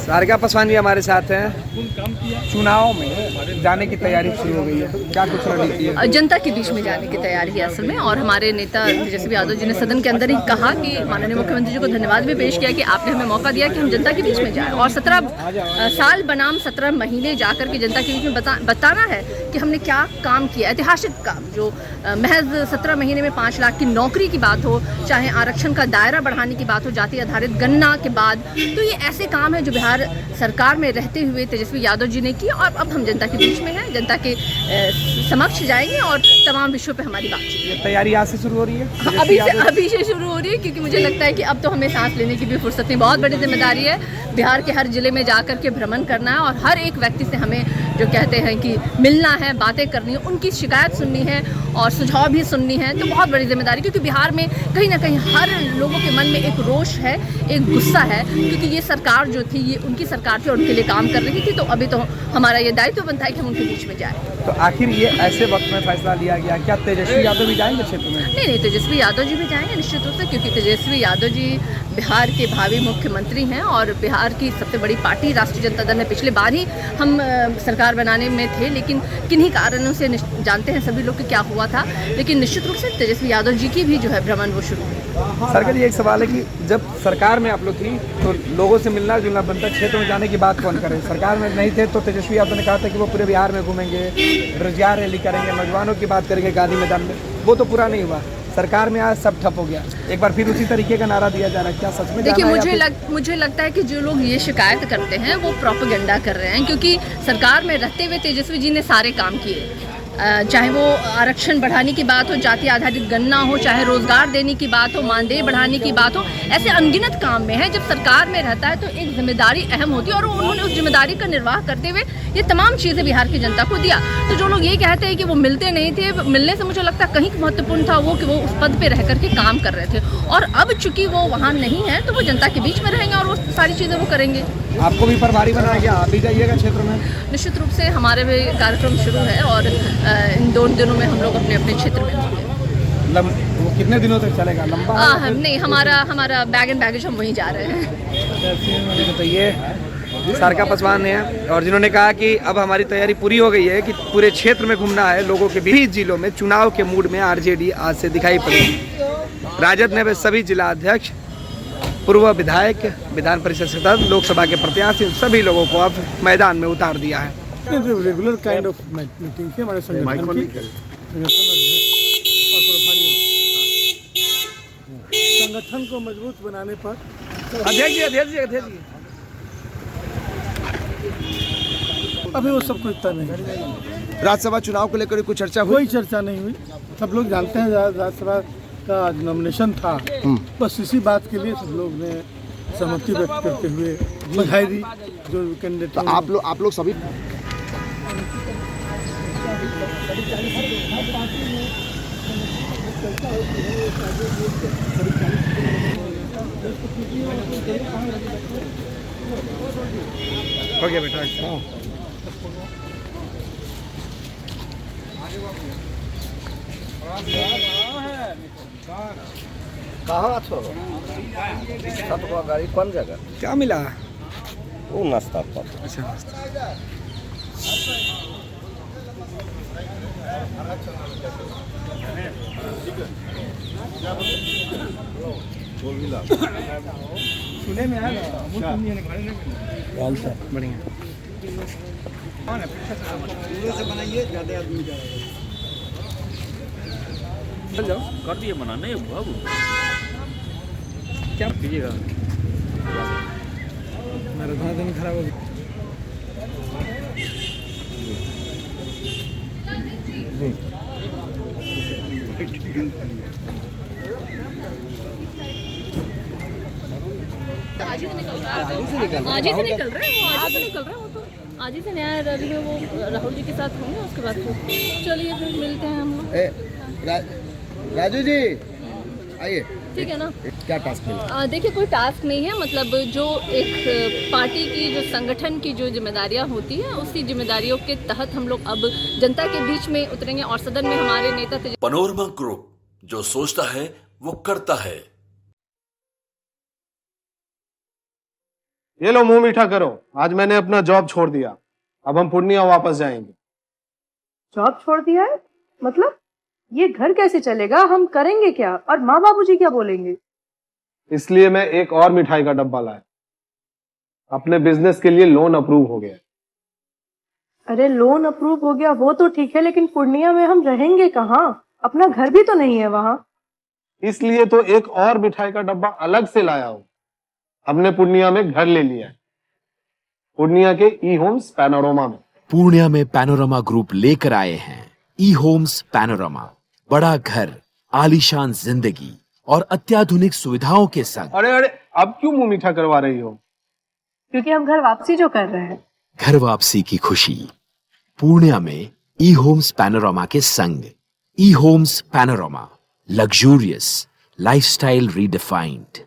सारिका पासवान जी हमारे साथ हैं। चुनाव में जाने की तैयारी शुरू हो गई है, क्या कुछ रणनीति है? जनता के बीच में जाने की तैयारी है असल में। और हमारे नेता तेजस्वी यादव जी ने सदन के अंदर ही कहा कि माननीय मुख्यमंत्री जी को धन्यवाद भी पेश किया कि आपने हमें मौका दिया कि हम जनता के बीच में जाएं। और 17 साल बनाम 17 महीने जाकर के जनता के बीच में बताना है कि हमने क्या काम किया, ऐतिहासिक काम। जो महज 17 महीने में 5 लाख की नौकरी की बात हो, चाहे आरक्षण का दायरा बढ़ाने की बात हो, जाति आधारित गणना के बाद, तो ये ऐसे काम है जो बिहार सरकार में रहते हुए तेजस्वी यादव जी ने की। और अब हम जनता के बीच में हैं, जनता के समक्ष जाएंगे और तमाम विषयों पे हमारी बातचीत। ये तैयारी आज से शुरू हो रही है? अभी से शुरू हो रही है, क्योंकि मुझे लगता है कि अब तो हमें सांस लेने की भी फुर्सत नहीं। बहुत बड़ी जिम्मेदारी है बिहार के हर जिले में जाकर के भ्रमण करना है और हर एक व्यक्ति से हमें जो कहते हैं कि मिलना है, बातें करनी है, उनकी शिकायत सुननी है और सुझाव भी सुननी है। तो बहुत बड़ी जिम्मेदारी, क्योंकि बिहार में कहीं ना कहीं हर लोगों के मन में एक रोष है, एक गुस्सा है, क्योंकि ये सरकार जो थी ये उनकी सरकार थी और उनके लिए काम कर रही थी। तो अभी तो हमारा ये दायित्व बनता है कि हम उनके बीच में जाएं। तो आखिर ये ऐसे वक्त में फैसला लिया गया, क्या तेजस्वी यादव भी जाएंगे क्षेत्र में? नहीं, तेजस्वी यादव जी भी जाएंगे निश्चित रूप से, क्योंकि तेजस्वी यादव जी बिहार के भावी मुख्यमंत्री हैं और बिहार की सबसे बड़ी पार्टी राष्ट्रीय जनता दल ने पिछले बार ही हम सरकार बनाने में थे, लेकिन किन्हीं कारणों से जानते हैं सभी लोग कि क्या हुआ था। लेकिन निश्चित रूप से तेजस्वी यादव जी की भी जो है भ्रमण वो शुरू हुई। सरकार जी, एक सवाल है कि जब सरकार में आप लोग थी तो लोगों से मिलना जुलना बनता, क्षेत्र में जाने की बात कौन करे? सरकार में नहीं थे तो तेजस्वी यादव ने कहा था कि वो पूरे बिहार में घूमेंगे, रोजगार रैली करेंगे, नौजवानों की बात करेंगे गांधी मैदान में। वो तो पूरा नहीं हुआ। सरकार में आज सब ठप हो गया, एक बार फिर उसी तरीके का नारा दिया जा रहा है। क्या सच में? देखिए, मुझे लगता है कि जो लोग ये शिकायत करते हैं वो प्रोपेगेंडा कर रहे हैं, क्योंकि सरकार में रहते हुए तेजस्वी जी ने सारे काम किए। चाहे वो आरक्षण बढ़ाने की बात हो, जाति आधारित गणना हो, चाहे रोजगार देने की बात हो, मानदेय बढ़ाने की बात हो, ऐसे अनगिनत काम में है। जब सरकार में रहता है तो एक जिम्मेदारी अहम होती है और उन्होंने उस जिम्मेदारी का निर्वाह करते हुए ये तमाम चीज़ें बिहार की जनता को दिया। तो जो लोग ये कहते हैं कि वो मिलते नहीं थे, मिलने से मुझे लगता है कहीं महत्वपूर्ण था वो कि वो उस पद पर रह करके काम कर रहे थे। और अब चूंकि वो वहाँ नहीं है तो वो जनता के बीच में रहेंगे और वो सारी चीज़ें वो करेंगे। आपको भी प्रभारी बनाया गया, आप भी जाइएगा क्षेत्र में? निश्चित रूप से हमारे भी कार्यक्रम शुरू है और इन 2 दिनों में हम लोग अपने अपने क्षेत्र में होंगे। वो कितने दिनों तक चलेगा? लंबा? नहीं, हमारा बैग एंड बैगेज हम वहीं जा रहे हैं। तो ये सारिका पासवान है और जिन्होंने कहा कि अब हमारी तैयारी पूरी हो गई है कि पूरे क्षेत्र में घूमना है लोगों के 20 जिलों में। चुनाव के मूड में आरजेडी आज से दिखाई पड़ेगी। राजद ने सभी जिला अध्यक्ष, पूर्व विधायक, विधान परिषद सदस्य, लोकसभा के प्रत्याशी, सभी लोगों को अब मैदान में उतार दिया है। रेगुलर काइंड ऑफ मीटिंग थी हमारे संगठन की। संगठन को मजबूत बनाने पर अध्यक्ष अभी वो सब कुछ तय नहीं। राज्यसभा चुनाव को लेकर कुछ चर्चा हुई? कोई चर्चा नहीं हुई। सब लोग जानते हैं राज्यसभा का नॉमिनेशन था, बस इसी बात के लिए सब लोग ने सहमति व्यक्त करते हुए बधाई दी जो कैंडिडेट। तो आप लोग सभी हो गया बेटा? कहाँ छो गाड़ी कौन जगह? क्या मिला? वो नाश्ता पर। अच्छा, नाश्ता। सुने में आया बढ़िया बनाइए, ज़्यादा आदमी जाओ कर दिए मना नहीं हुआ। अब क्या कीजिएगा? मेरा दिन खराब हो गया। आज ही से निकल रहे हैं वो तो आज ही से न्याय रैली में वो राहुल जी के साथ होंगे। उसके बाद फिर चलिए फिर मिलते हैं हम लोग। राजू जी आइए। ठीक है ना? क्या टास्क मिला? देखिए, कोई टास्क नहीं है। मतलब जो एक पार्टी की जो संगठन की जो जिम्मेदारियां होती हैं उसी जिम्मेदारियों के तहत हम लोग अब जनता के बीच में उतरेंगे और सदन में हमारे नेता पनोरमा ग्रुप, जो सोचता है वो करता है। ये लो मुंह मीठा करो, आज मैंने अपना जॉब छोड़ दिया, अब हम पूर्णिया वापस जाएंगे। जॉब छोड़ दिया है? मतलब ये घर कैसे चलेगा, हम करेंगे क्या, और माँ बाबूजी क्या बोलेंगे? इसलिए मैं एक और मिठाई का डब्बा लाया, अपने बिजनेस के लिए लोन अप्रूव हो गया। अरे लोन अप्रूव हो गया वो तो ठीक है, लेकिन पूर्णिया में हम रहेंगे कहाँ? अपना घर भी तो नहीं है वहाँ। इसलिए तो एक और मिठाई का डब्बा अलग से लाया हूं। हमने पूर्णिया में घर ले लिया है, पूर्णिया के ई होम्स पैनोरमा में। पूर्णिया में पैनोरमा ग्रुप लेकर आए हैं ई होम्स पैनोरमा, बड़ा घर, आलीशान जिंदगी और अत्याधुनिक सुविधाओं के संग। अरे अरे, अब क्यों मुंह मीठा करवा रही हो? क्योंकि हम घर वापसी जो कर रहे हैं। घर वापसी की खुशी पूर्णिया में ई होम्स पैनोरमा के संग। E homes panorama, luxurious lifestyle redefined.